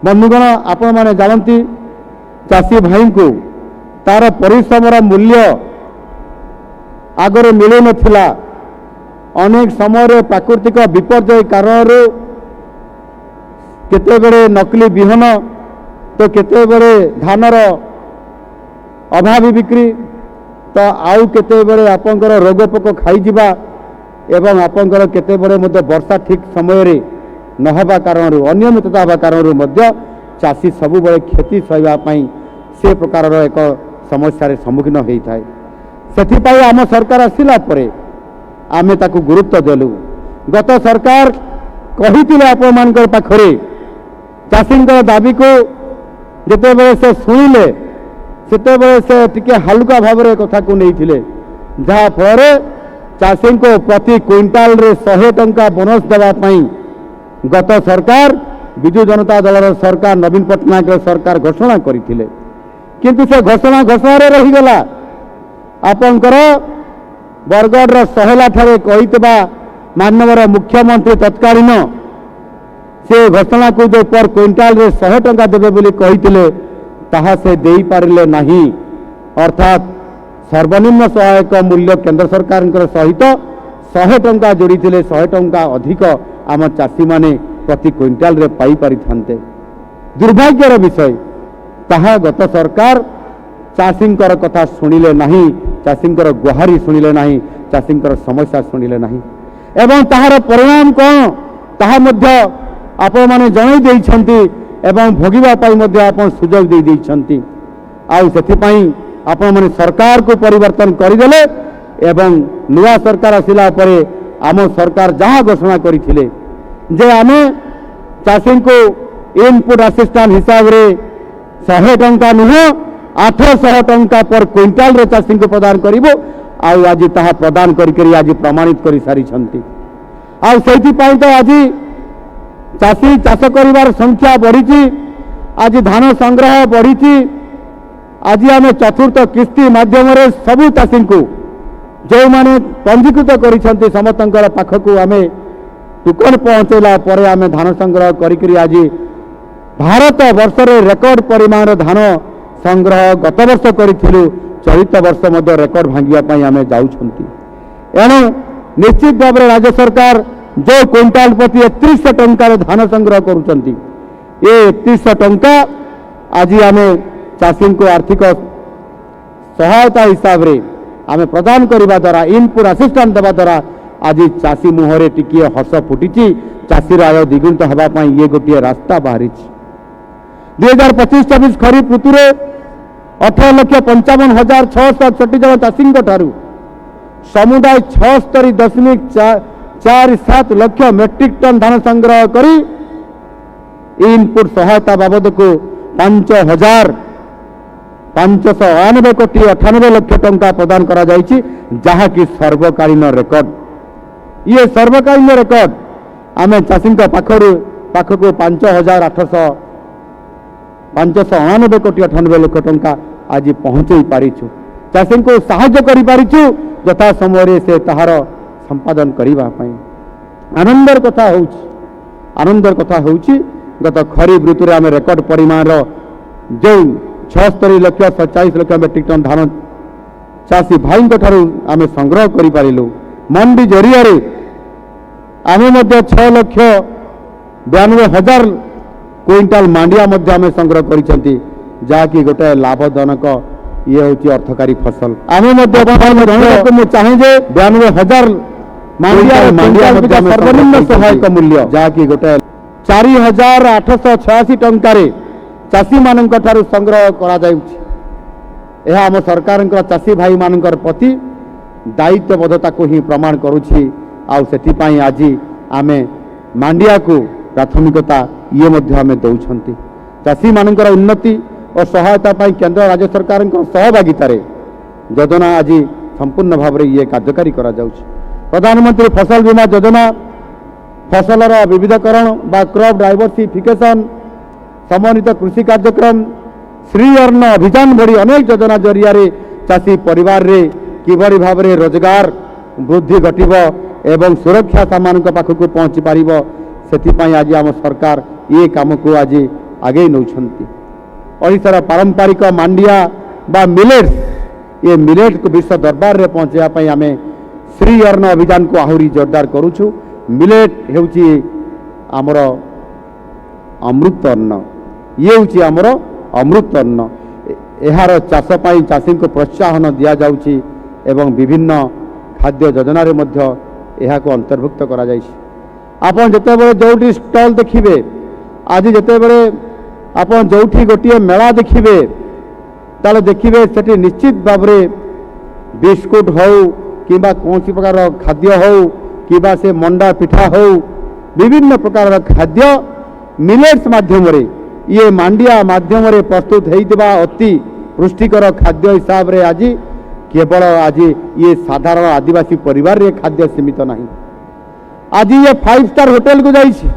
बंधुगण आपण मैंने जानती चाषी भाई को तार परिश्रमर मूल्य आगर मिलू नथिला। अनेक समय प्राकृतिक विपर्यय कारण केतेबेले नकली बिहन तो केतेबेले धानर अभावी बिक्री तो आउ केतेबेले आपनकर रोग पोक खाइजिबा एवं आपनकर केतेबेले मध्य वर्षा ठीक समय रे नहबा कारण अनियमितता हवा कारण चाषी सबुबले क्षति सहापी से प्रकार एक समस्या सम्मुखीन होता है। से आम सरकार आसला आमे ताकू गुरुत्व देलु। गत सरकार कही आपण पाखरे चाषी दाबी को जितेबले से शुणिले से टिके हालुका भाव कथा को नहीं जहाँ फल चाषी को प्रति क्विंटाल रे 100 टंका बोनस देवाई गत सरकार विजु जनता दल सरकार नवीन पट्टनायक सरकार घोषणा करथिले किंतु से घोषणा रहीगला। आपंकर बरगढ़ सहला ठारे कहितबा माननीय मुख्यमंत्री तत्कालीन से घोषणा को जो पर क्विंटाल रे 100 टंका देबे बोली कहिथिले ताहा से देई पारिले नहीं। अर्थात सर्वनिम्न सहायक मूल्य केंद्र सरकार सहित 100 टंका जोड़ी 100 टंका अधिक आम चाषी माने प्रति क्विंटाल रे पाई पारि थांते। दुर्भाग्यर विषय ताहा गत सरकार चाषींकर कथा शुणिले नहीं, चाषींकर गुहारी शुणिले नहीं, चाषींकर समस्या शुणिले नहीं एवं ताहार परिणाम कौन ताहा मध्य आपण माने जणाई देइछंती एवं भोगिबा पाई मध्य आपण सुजोग दे देइछंती। आउ सेथि पई आपण माने सरकार को परिवर्तन करिदेले एवं नुआ सरकार आसिला परे आम सरकार जहाँ घोषणा करथिले जे आमे चाषी को इनपुट असिस्टेंट हिसाब रे 100 टंका नुह 800 टंका पर क्विंटाल रे चाषी को प्रदान करिवो। आउ आज ताहा प्रदान करी आज प्रमाणित करी सारी छंती। आउ सेथि पई तो आज चाषी चाष करिवार संख्या बढ़ी, आज धान संग्रह बढ़ी। आज आम चतुर्थ किस्ती माध्यम सबु चाषी को जो माने पंजीकृत करिसेंती समस्तंकर पाखकु आमे टोकन पहुंचेला परे आमे धान संग्रह करी आज भारत वर्ष रे रेकर्ड परिमाण धान संग्रह गत वर्ष करिथिलु। चलित वर्ष मध्य रेकर्ड भांगिया पई आमे जाउछंती। एणु निश्चित भाव में राज्य सरकार जो क्विंटाल प्रति 3100 टंका धान संग्रह करुचंती ये 3100 टंका आज आमे चाषी को आर्थिक सहायता हिसाब रे आमे प्रदान करबा द्वारा इनपुट असिस्टेंट देवा द्वारा आज चाषी मुहरे टिकिए हस फुटी। चाषी आय द्विगुणित होगा ये गोटे रास्ता बाहरी। 2025-26 खरीफ ऋतु 18,55,661 जन चाषी समुदाय 76.47 लाख मेट्रिक टन धान संग्रह करी इनपुट सहायता बाबद को 5,598 कोटी 98 लाख टंका प्रदान करा जायछि जहा कि सर्वकालीन रेकर्ड। ये सर्वकालीन रेकर्ड आमे चाषी पाखको 5,899 कोटी 98 लाख टंका आज पहुंचे पारिछु। चाषी को साहाय्य करि पारिछु यथा समय से ताहार संपादन करबा पई। आनंदर कथा होउछि गत खरीफ ऋतु रे आमे रेकर्ड परिमाण जो 76,47 लाख मेट्रिक टन धान चाषी भाई आमे संग्रह करि पारिलु। मंडी जरिया रे आमे मध्य 6,92,000 क्विंटाल मांडिया मध्य आमे संग्रह करिसेंती जहा कि गोटे लाभजनक ये होची अर्थकारी फसल। आमे मध्य मैं चाहे जे 92,000 मांडिया मध्य सर्वनिम्न सहायक मूल्य जहा कि गोटे 4,886 टंका रे चाषी मानक ठारू संग्रह करा जाउछि। यह आम सरकार चाषी भाई मानकर प्रति दायित्वबद्धता को ही प्रमाण करुछि। आउ सेथिपाई आज आमे मांडिया को प्राथमिकता ये मध्य आमे दउछंती। चाषी मानकर उन्नति और सहायता पाई केंद्र राज्य सरकार सहभागिता रे योजना आज संपूर्ण भाव में ये कार्यकारी करा जाउछि। प्रधानमंत्री फसल बीमा योजना फसलर विविधकरण बा क्रॉप डाइवर्सिफिकेशन समन्वित कृषि कार्यक्रम श्री अन्न अभियान भरी अनेक योजना जरिया चाषी परिवार रे किभली भाव में रोजगार वृद्धि घटिब एवं सुरक्षा सामान पाखक पहुँची पार से आज आम सरकार ये काम को आज आगे नौछंती। ओडिशार पारंपरिक मांडिया बा मिलेट्स ये मिलेट्स को विश्व दरबार रे पहुँचापी आम श्री अन्न अभियान को आहरी जोरदार करुछु। मिलेट हेउची आमर अमृत अन्न, ये हूँ आमर अमृत अन्न। यार चाष पाई चाषी को प्रोत्साहन दि जाउछि एवं विभिन्न खाद्य योजना रे मध्य यह को अंतर्भुक्त करा जाइछि। आपन जेतेबेले जोठी स्टॉल देखिबे, आज जेतेबेले आपन जोठी गोटिए मेला देखिबे ताले देखिबे सेठी निश्चित भाव रे बिस्कुट हो किबा कौन प्रकार खाद्य हो किबा से मंडा पिठा हो विभिन्न प्रकार खाद्य मिलेट्स माध्यम रे ये मांडिया माध्यम रे प्रस्तुत होइतिबा अति पुष्टिकर खाद्य हिसाब रे आज केवल आज ये साधारण आदिवासी परिवार रे खाद्य सीमित नहीं। आज ये 5 स्टार होटेल को जाइछि।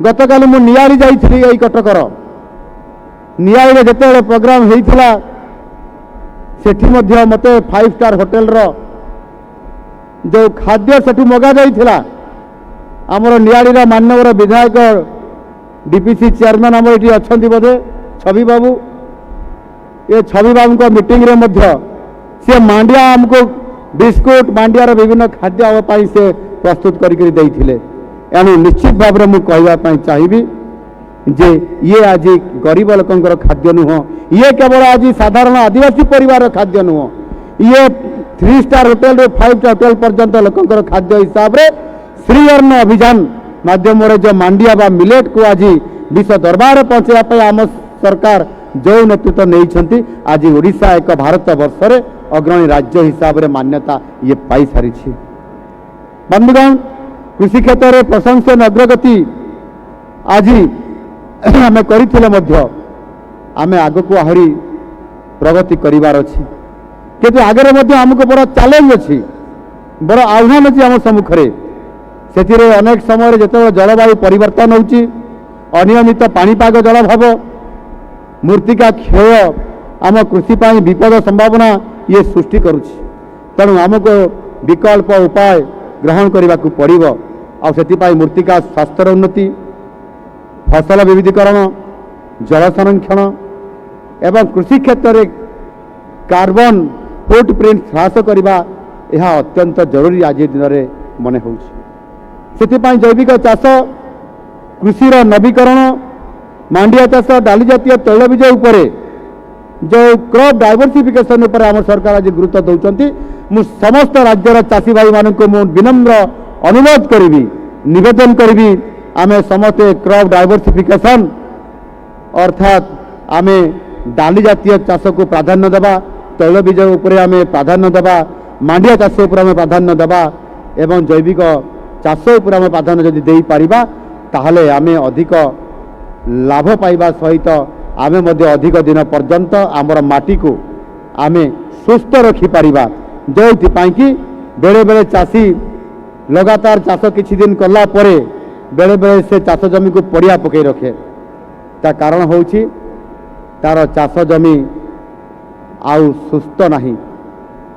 गतकाल मु नियारी जाइछि एई कटकर नियारी रे जेतेबेले प्रोग्राम हेइथिला सेठी मध्य मते 5 स्टार होटेल रो जो खाद्य सेठू मगा जाइथिला आमर नियारी रा माननीय विधायक डीपीसी चेयरमैन आम ये अच्छा बोधे छवि बाबू, ये छवि बाबू को मीटिंग रे मध्य सी मांडिया आमको बिस्कुट मांडियार विभिन्न खाद्य से प्रस्तुत करके देइथिले। एणु निश्चित भाव में कहवाई चाहिए जे ये आज गरीब लोकंकर खाद्य नुह, ये केवल आज साधारण आदिवासी परिवार खाद्य नुह, ये 3 स्टार होटेल 5 स्टार होटेल पर्यंत लोकंकर खाद्य हिसाब रे श्री अन्न अभियान माध्यम जो मांडिया बा मिलेट को आज विश्व दरबार पहुँचापी आम सरकार जो नेतृत्व नहीं आज ओडिशा एक भारत वर्ष रे अग्रणी राज्य हिसाब रे मान्यता ये पाई सारी। बंधुगण कृषि क्षेत्र में प्रशंसन अग्रगति आज आम करते आम आग को आहरी प्रगति करार अच्छी किंतु आगे आमको बड़ चैलेंज अच्छी बड़ आह्वान अच्छी आम सम्मुखें से अनेक समय जो जलवायु परिवर्तन होची अनियमित पाणीपाग जलभाव मूर्तिका क्षय आम कृषि पाई विपद संभावना ये सृष्टि करुछि। तेणु आमको विकल्प उपाय ग्रहण करने को पड़ो आ मूर्तिका स्वास्थ्यर उन्नति फसल विविधीकरण जल संरक्षण एवं कृषि क्षेत्र में कार्बन फुटप्रिंट ह्रास करने यह अत्यंत जरूरी आज दिन में मन हो। जैविक चाष कृषि नवीकरण मांडिया चाष डाली जातीय तैलबीज उपरे जो क्रॉप डाइवर्सिफिकेशन उपर आम सरकार आज गुरुत्व दौरान मु समस्त राज्यर चाषी भाई मान को विनम्र अनुरोध करी निवेदन करी आम समस्ते क्रॉप डाइवर्सिफिकेशन अर्थात आम डाली जातीय चाष को प्राधान्य देवा, तैलबीज उपरे आम प्राधान्य देवा, मांडिया चाष उपर आम प्राधान्य देवा एवं जैविक चाष उपर आम प्राधान्य जदि दे पारिबा ताहले आमे अधिक लाभ पाइबा सहित आमे मध्य अधिक दिन पर्यंत आमर माटी को आमे सुस्थ रखि पारिबा। जोइथिपाई कि बेले बेले चाषी लगातार चाष किछि दिन कला परे बेले बेले से चाष जमी को पड़िया पकई रखे ता कारण होछि तार चाष जमी आउ सुस्थ नहीं,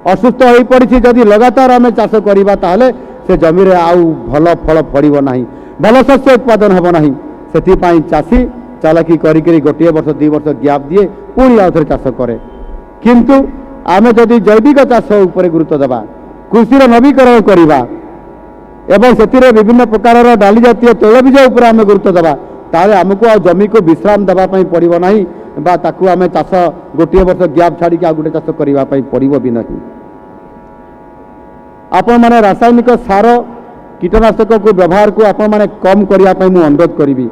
असुस्थ हो पड़ी। जदि लगातार आमे चाष करिबा ताहले से जमी रे आउ भल फल फड़िबो नहीं, भल शस्य उत्पादन हेबो नहीं। सेथिपाई चाषी चालाकी करी गोटे वर्ष 2 वर्ष गैप दिए पुणी आउ थे चाष करे। किंतु आमे जदि जैविक चाष उपरे गुरुत्व देवा, कृषि नवीकरण करवा एवं से विभिन्न प्रकार डाली जातीय तैलबीज उपरे आमे गुरुत्व देवा ताले आमको आ जमी को विश्राम देवा पड़ो नहीं बा ताकू आमे चाष गोटे वर्ष गैप छाड़ी आ गोटे चाष करने पड़ो भी नहीं। आपण माने रासायनिक सार कीटनाशक को व्यवहार को आपण माने कम करने मुझे अनुरोध करी।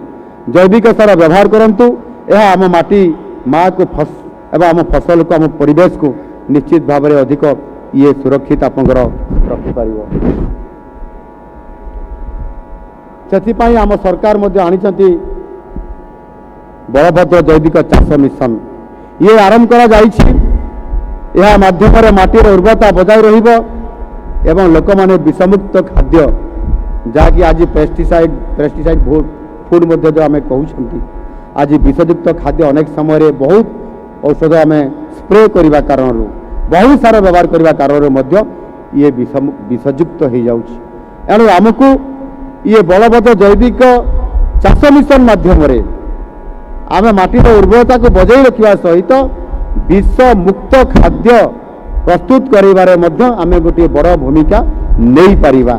जैविक सार व्यवहार करंतु, यह आम माटी माँ को एवं आम फसल को आम परिवेश को निश्चित भाव में अधिक ये सुरक्षित आपंकर रखिपर। से आम सरकार आनी बलभद्र जैविक चाष मिशन ये आरंभ करा जाइछि। यह माध्यम माटीर उर्वरता बजाय रहिबो एवं लोक माने विषमुक्त खाद्य जहाँकि आज पेस्टिसाइड फूड मध्य जो आम कहते आज विषयुक्त खाद्य अनेक समय बहुत औषध आम स्प्रे करने कारण बहुत सारा व्यवहार करने कारण ये विषयुक्त हो जाऊँ। एणु आमको ये बलभद्र जैविक चाष मिशन माध्यम ଆମେ ମାଟିର ଉର୍ବରତାକୁ ବଜାଇ ରଖିବା ସହିତ ବିଷ ମୁକ୍ତ ଖାଦ୍ୟ ପ୍ରସ୍ତୁତ କରିବାରେ ମଧ୍ୟ ଆମେ ଗୋଟିଏ ବଡ଼ ଭୂମିକା ନେଇପାରିବା।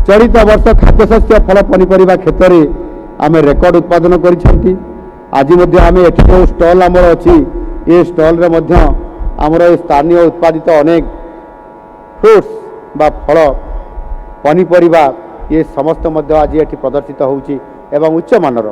ଚଳିତ ବର୍ଷ ଖାଦ୍ୟଶସ୍ୟ ଫଳ ପନିପରିବା କ୍ଷେତ୍ରରେ ଆମେ ରେକର୍ଡ ଉତ୍ପାଦନ କରିଛନ୍ତି। ଆଜି ମଧ୍ୟ ଆମେ ଏଠି ଯେଉଁ ଷ୍ଟଲ୍ ଆମର ଅଛି ଏ ଷ୍ଟଲ୍ରେ ମଧ୍ୟ ଆମର ଏ ସ୍ଥାନୀୟ ଉତ୍ପାଦିତ ଅନେକ ଫ୍ରୁଟ୍ସ ବା ଫଳ ପନିପରିବା ଏ ସମସ୍ତ ମଧ୍ୟ ଆଜି ଏଠି ପ୍ରଦର୍ଶିତ ହେଉଛି ଏବଂ ଉଚ୍ଚମାନର।